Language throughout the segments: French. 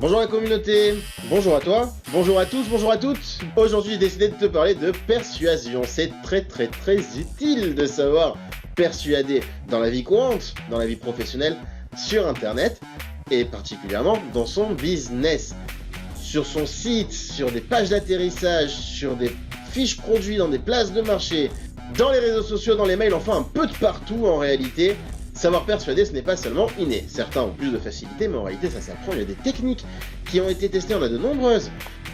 Bonjour la communauté, bonjour à toi, bonjour à tous, bonjour à toutes. Aujourd'hui j'ai décidé de te parler de persuasion. C'est très utile de savoir persuader dans la vie courante, dans la vie professionnelle, sur internet et particulièrement dans son business. Sur son site, sur des pages d'atterrissage, sur des fiches produits, dans des places de marché, dans les réseaux sociaux, dans les mails, enfin un peu de partout en réalité. Savoir persuader, ce n'est pas seulement inné. Certains ont plus de facilité, mais en réalité ça s'apprend. Il y a des techniques qui ont été testées, on a de nombreuses.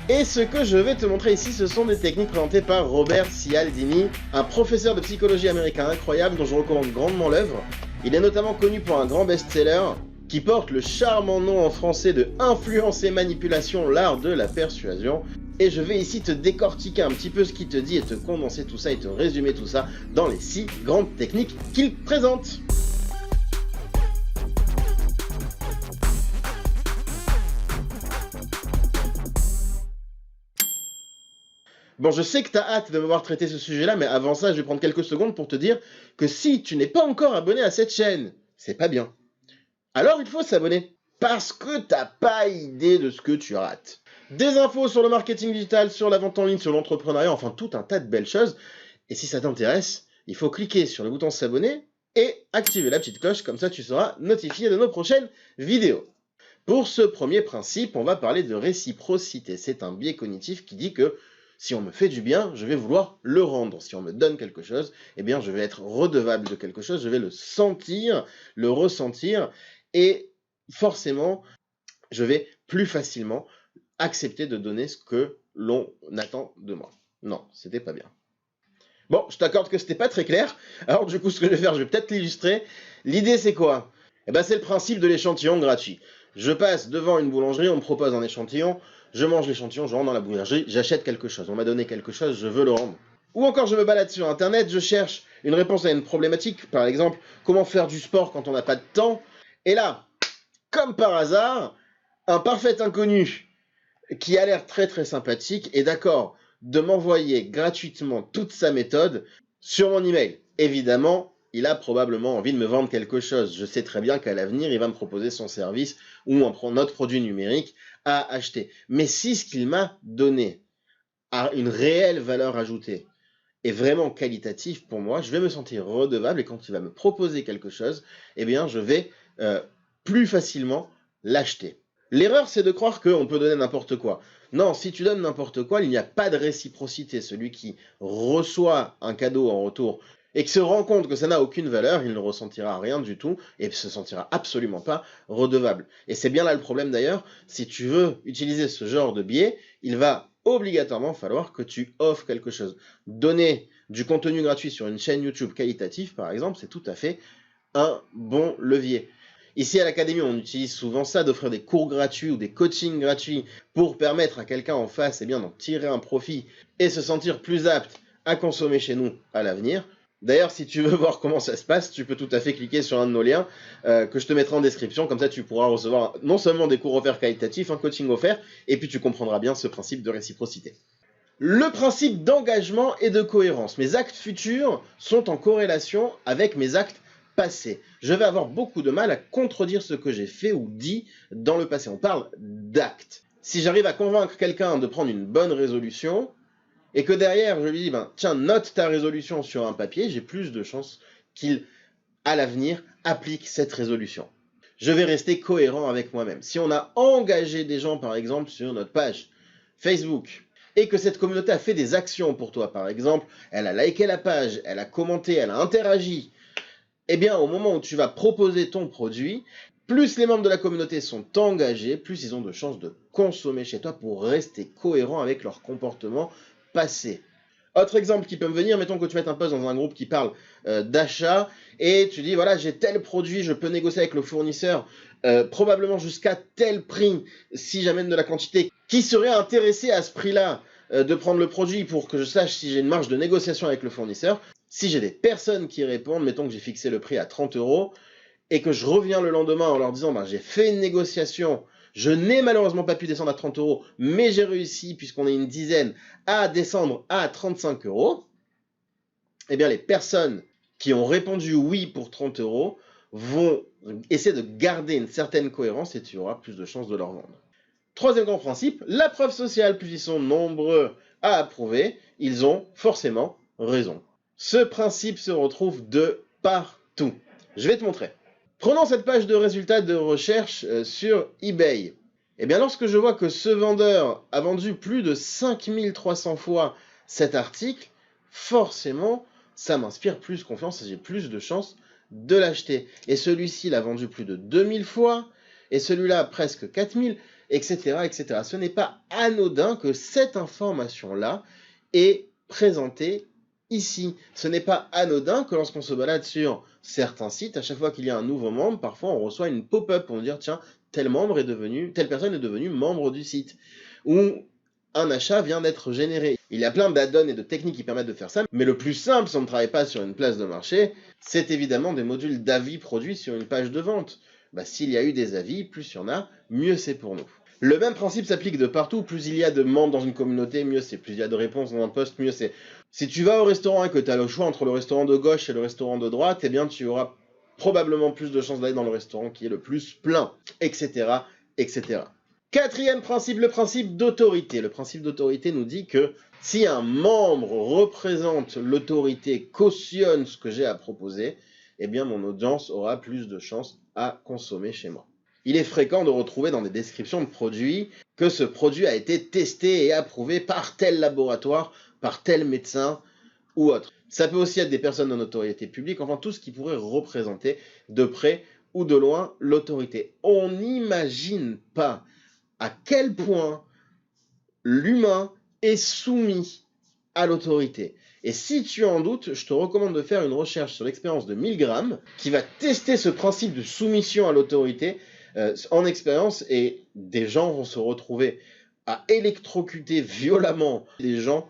Et ce que je vais te montrer ici, ce sont des techniques présentées par Robert Cialdini, un professeur de psychologie américain incroyable dont je recommande grandement l'œuvre. Il est notamment connu pour un grand best-seller qui porte le charmant nom en français de Influence et manipulation, l'art de la persuasion. Et je vais ici te décortiquer un petit peu ce qu'il te dit et te condenser tout ça et te résumer tout ça dans les 6 grandes techniques qu'il présente. Bon, je sais que tu as hâte de me voir traiter ce sujet-là, mais avant ça, je vais prendre quelques secondes pour te dire que si tu n'es pas encore abonné à cette chaîne, c'est pas bien. Alors il faut s'abonner, parce que t'as pas idée de ce que tu rates. Des infos sur le marketing digital, sur la vente en ligne, sur l'entrepreneuriat, enfin tout un tas de belles choses. Et si ça t'intéresse, il faut cliquer sur le bouton s'abonner et activer la petite cloche, comme ça tu seras notifié de nos prochaines vidéos. Pour ce premier principe, on va parler de réciprocité. C'est un biais cognitif qui dit que si on me fait du bien, je vais vouloir le rendre. Si on me donne quelque chose, eh bien je vais être redevable de quelque chose, je vais le sentir, le ressentir, et forcément, je vais plus facilement accepter de donner ce que l'on attend de moi. Non, c'était pas bien. Bon, je t'accorde que c'était pas très clair, alors du coup ce que je vais faire, je vais peut-être l'illustrer. L'idée c'est quoi? Eh ben c'est le principe de l'échantillon gratuit. Je passe devant une boulangerie, on me propose un échantillon, je mange l'échantillon, je rentre dans la boulangerie, j'achète quelque chose, on m'a donné quelque chose, je veux le rendre. Ou encore je me balade sur internet, je cherche une réponse à une problématique, par exemple, comment faire du sport quand on n'a pas de temps. Et là, comme par hasard, un parfait inconnu qui a l'air très sympathique est d'accord de m'envoyer gratuitement toute sa méthode sur mon email. Évidemment, il a probablement envie de me vendre quelque chose. Je sais très bien qu'à l'avenir, il va me proposer son service ou notre produit numérique à acheter. Mais si ce qu'il m'a donné a une réelle valeur ajoutée et vraiment qualitatif pour moi, je vais me sentir redevable, et quand il va me proposer quelque chose, eh bien je vais plus facilement l'acheter. L'erreur, c'est de croire qu'on peut donner n'importe quoi. Non, si tu donnes n'importe quoi, il n'y a pas de réciprocité. Celui qui reçoit un cadeau en retour et qui se rend compte que ça n'a aucune valeur, il ne ressentira rien du tout et se sentira absolument pas redevable. Et c'est bien là le problème d'ailleurs, si tu veux utiliser ce genre de biais, il va obligatoirement falloir que tu offres quelque chose. Donner du contenu gratuit sur une chaîne YouTube qualitative, par exemple, c'est tout à fait un bon levier. Ici à l'académie, on utilise souvent ça, d'offrir des cours gratuits ou des coachings gratuits pour permettre à quelqu'un en face d'en tirer un profit et se sentir plus apte à consommer chez nous à l'avenir. D'ailleurs, si tu veux voir comment ça se passe, tu peux tout à fait cliquer sur un de nos liens que je te mettrai en description, comme ça tu pourras recevoir non seulement des cours offerts qualitatifs, un coaching offert, et puis tu comprendras bien ce principe de réciprocité. Le principe d'engagement et de cohérence. Mes actes futurs sont en corrélation avec mes actes passés. Je vais avoir beaucoup de mal à contredire ce que j'ai fait ou dit dans le passé. On parle d'actes. Si j'arrive à convaincre quelqu'un de prendre une bonne résolution, et que derrière je lui dis, tiens, note ta résolution sur un papier, j'ai plus de chances qu'il, à l'avenir, applique cette résolution. Je vais rester cohérent avec moi-même. Si on a engagé des gens, par exemple, sur notre page Facebook, et que cette communauté a fait des actions pour toi, par exemple, elle a liké la page, elle a commenté, elle a interagi, eh bien, au moment où tu vas proposer ton produit, plus les membres de la communauté sont engagés, plus ils ont de chances de consommer chez toi pour rester cohérents avec leur comportement passé. Autre exemple qui peut me venir, mettons que tu mettes un post dans un groupe qui parle d'achat, et tu dis, voilà, j'ai tel produit, je peux négocier avec le fournisseur, probablement jusqu'à tel prix, si j'amène de la quantité, qui serait intéressé à ce prix-là de prendre le produit pour que je sache si j'ai une marge de négociation avec le fournisseur. Si j'ai des personnes qui répondent, mettons que j'ai fixé le prix à 30 €, et que je reviens le lendemain en leur disant, j'ai fait une négociation, je n'ai malheureusement pas pu descendre à 30 €, mais j'ai réussi, puisqu'on est une dizaine, à descendre à 35 €, eh bien les personnes qui ont répondu oui pour 30 € vont essayer de garder une certaine cohérence et tu auras plus de chances de leur vendre. Troisième grand principe, la preuve sociale. Plus ils sont nombreux à approuver, ils ont forcément raison. Ce principe se retrouve de partout. Je vais te montrer. Prenons cette page de résultats de recherche sur eBay. Eh bien, lorsque je vois que ce vendeur a vendu plus de 5300 fois cet article, forcément, ça m'inspire plus confiance et j'ai plus de chances de l'acheter. Et celui-ci l'a vendu plus de 2000 fois, et celui-là presque 4000, etc., etc. Ce n'est pas anodin que cette information-là est présentée ici. Ce n'est pas anodin que lorsqu'on se balade sur certains sites, à chaque fois qu'il y a un nouveau membre, parfois on reçoit une pop-up pour nous dire tiens, telle personne est devenue membre du site. Ou un achat vient d'être généré. Il y a plein d'add-ons et de techniques qui permettent de faire ça, mais le plus simple si on ne travaille pas sur une place de marché, c'est évidemment des modules d'avis produits sur une page de vente. S'il y a eu des avis, plus il y en a, mieux c'est pour nous. Le même principe s'applique de partout. Plus il y a de membres dans une communauté, mieux c'est. Plus il y a de réponses dans un post, mieux c'est. Si tu vas au restaurant et que tu as le choix entre le restaurant de gauche et le restaurant de droite, eh bien tu auras probablement plus de chances d'aller dans le restaurant qui est le plus plein, etc., etc. Quatrième principe, le principe d'autorité. Le principe d'autorité nous dit que si un membre représente l'autorité, cautionne ce que j'ai à proposer, eh bien mon audience aura plus de chances à consommer chez moi. Il est fréquent de retrouver dans des descriptions de produits que ce produit a été testé et approuvé par tel laboratoire, par tel médecin ou autre. Ça peut aussi être des personnes en notoriété publique, enfin tout ce qui pourrait représenter de près ou de loin l'autorité. On n'imagine pas à quel point l'humain est soumis à l'autorité. Et si tu en doutes, je te recommande de faire une recherche sur l'expérience de Milgram qui va tester ce principe de soumission à l'autorité en expérience, et des gens vont se retrouver à électrocuter violemment des gens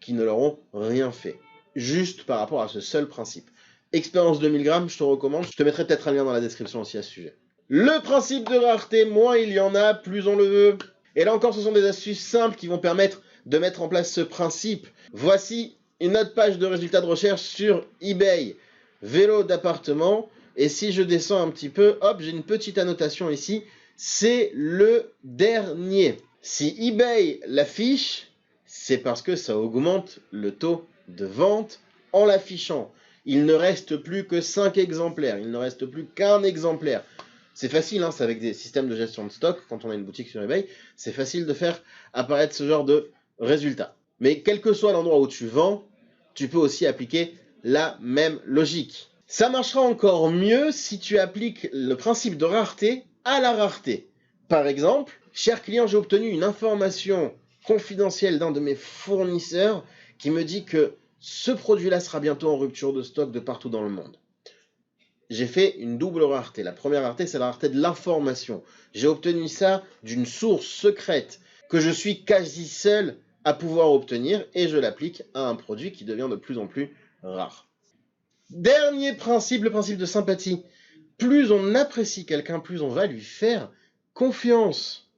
qui ne leur ont rien fait, juste par rapport à ce seul principe. Expérience de Milgram, je te recommande, je te mettrai peut-être un lien dans la description aussi à ce sujet. Le principe de rareté, moins il y en a, plus on le veut. Et là encore, ce sont des astuces simples qui vont permettre de mettre en place ce principe. Voici une autre page de résultats de recherche sur eBay. Vélo d'appartement. Et si je descends un petit peu, hop, j'ai une petite annotation ici. C'est le dernier. Si eBay l'affiche, c'est parce que ça augmente le taux de vente en l'affichant. Il ne reste plus que 5 exemplaires. Il ne reste plus qu'un exemplaire. C'est facile, c'est avec des systèmes de gestion de stock, quand on a une boutique sur eBay, c'est facile de faire apparaître ce genre de résultats. Mais quel que soit l'endroit où tu vends, tu peux aussi appliquer la même logique. Ça marchera encore mieux si tu appliques le principe de rareté à la rareté. Par exemple, cher client, j'ai obtenu une information confidentielle d'un de mes fournisseurs qui me dit que ce produit-là sera bientôt en rupture de stock de partout dans le monde. J'ai fait une double rareté. La première rareté, c'est la rareté de l'information. J'ai obtenu ça d'une source secrète que je suis quasi seul à pouvoir obtenir et je l'applique à un produit qui devient de plus en plus rare. Dernier principe, le principe de sympathie. Plus on apprécie quelqu'un, plus on va lui faire confiance.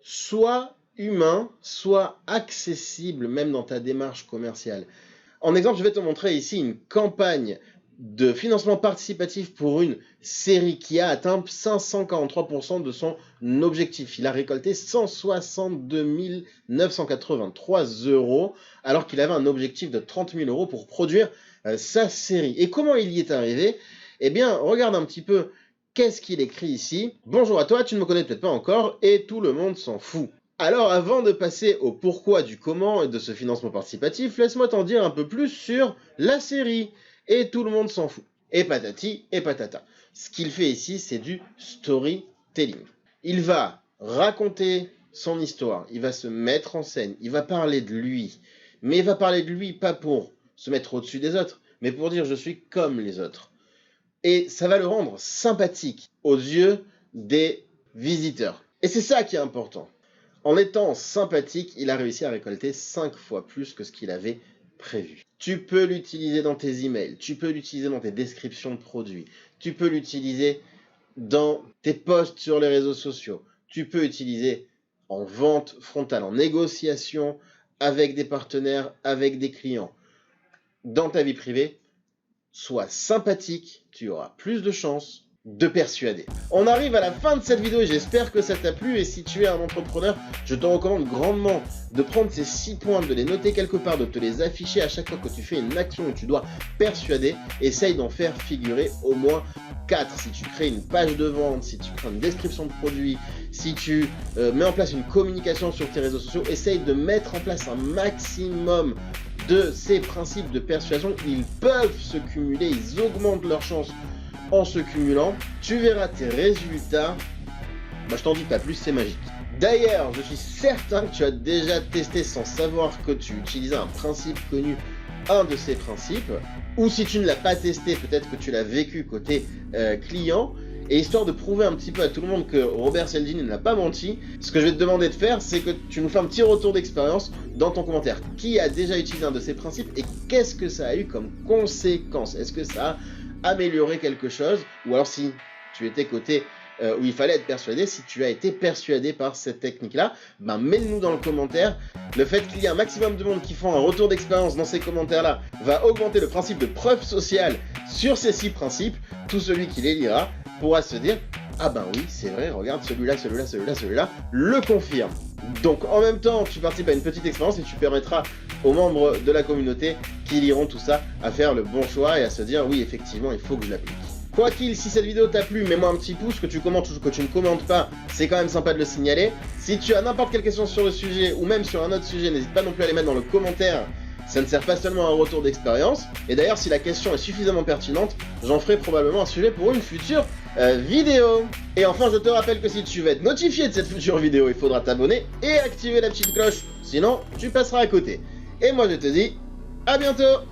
Sois humain, sois accessible même dans ta démarche commerciale. En exemple, je vais te montrer ici une campagne de financement participatif pour une série qui a atteint 543% de son objectif. Il a récolté 162 983 € alors qu'il avait un objectif de 30 000 € pour produire sa série. Et comment il y est arrivé? Eh bien, regarde un petit peu qu'est-ce qu'il écrit ici. Bonjour à toi, tu ne me connais peut-être pas encore et tout le monde s'en fout. Alors, avant de passer au pourquoi du comment et de ce financement participatif, laisse-moi t'en dire un peu plus sur la série. Et tout le monde s'en fout. Et patati et patata. Ce qu'il fait ici, c'est du storytelling. Il va raconter son histoire, il va se mettre en scène, il va parler de lui. Mais il va parler de lui pas pour se mettre au-dessus des autres, mais pour dire je suis comme les autres. Et ça va le rendre sympathique aux yeux des visiteurs. Et c'est ça qui est important. En étant sympathique, il a réussi à récolter 5 fois plus que ce qu'il avait prévu. Tu peux l'utiliser dans tes emails, tu peux l'utiliser dans tes descriptions de produits, tu peux l'utiliser dans tes posts sur les réseaux sociaux, tu peux l'utiliser en vente frontale, en négociation avec des partenaires, avec des clients. Dans ta vie privée, sois sympathique, tu auras plus de chances de persuader. On arrive à la fin de cette vidéo et j'espère que ça t'a plu, et si tu es un entrepreneur, je te recommande grandement de prendre ces 6 points, de les noter quelque part, de te les afficher à chaque fois que tu fais une action où tu dois persuader. Essaye d'en faire figurer au moins 4. Si tu crées une page de vente, si tu crées une description de produit, si tu mets en place une communication sur tes réseaux sociaux, essaye de mettre en place un maximum de ces principes de persuasion. Ils peuvent se cumuler, ils augmentent leurs chances en se cumulant. Tu verras tes résultats. Bah, je t'en dis pas plus, c'est magique. D'ailleurs, je suis certain que tu as déjà testé sans savoir que tu utilisais un principe connu, un de ces principes, ou si tu ne l'as pas testé, peut-être que tu l'as vécu côté client. Et histoire de prouver un petit peu à tout le monde que Robert Cialdini n'a pas menti, ce que je vais te demander de faire, c'est que tu nous fais un petit retour d'expérience dans ton commentaire. Qui a déjà utilisé un de ces principes et qu'est-ce que ça a eu comme conséquence? Est-ce que ça a amélioré quelque chose? Ou alors si tu étais côté où il fallait être persuadé, si tu as été persuadé par cette technique-là, ben mets-le-nous dans le commentaire. Le fait qu'il y ait un maximum de monde qui font un retour d'expérience dans ces commentaires-là va augmenter le principe de preuve sociale sur ces 6 principes. Tout celui qui les lira pourra se dire « Ah ben oui, c'est vrai, regarde, celui-là, celui-là, celui-là, celui-là, le confirme ». Donc en même temps, tu participes à une petite expérience et tu permettras aux membres de la communauté qui liront tout ça à faire le bon choix et à se dire « Oui, effectivement, il faut que je l'applique ». Quoi qu'il, si cette vidéo t'a plu, mets-moi un petit pouce, que tu commentes ou que tu ne commentes pas, c'est quand même sympa de le signaler. Si tu as n'importe quelle question sur le sujet ou même sur un autre sujet, n'hésite pas non plus à les mettre dans le commentaire. Ça ne sert pas seulement à un retour d'expérience. Et d'ailleurs, si la question est suffisamment pertinente, j'en ferai probablement un sujet pour une future vidéo. Et enfin, je te rappelle que si tu veux être notifié de cette future vidéo, il faudra t'abonner et activer la petite cloche. Sinon, tu passeras à côté. Et moi, je te dis à bientôt!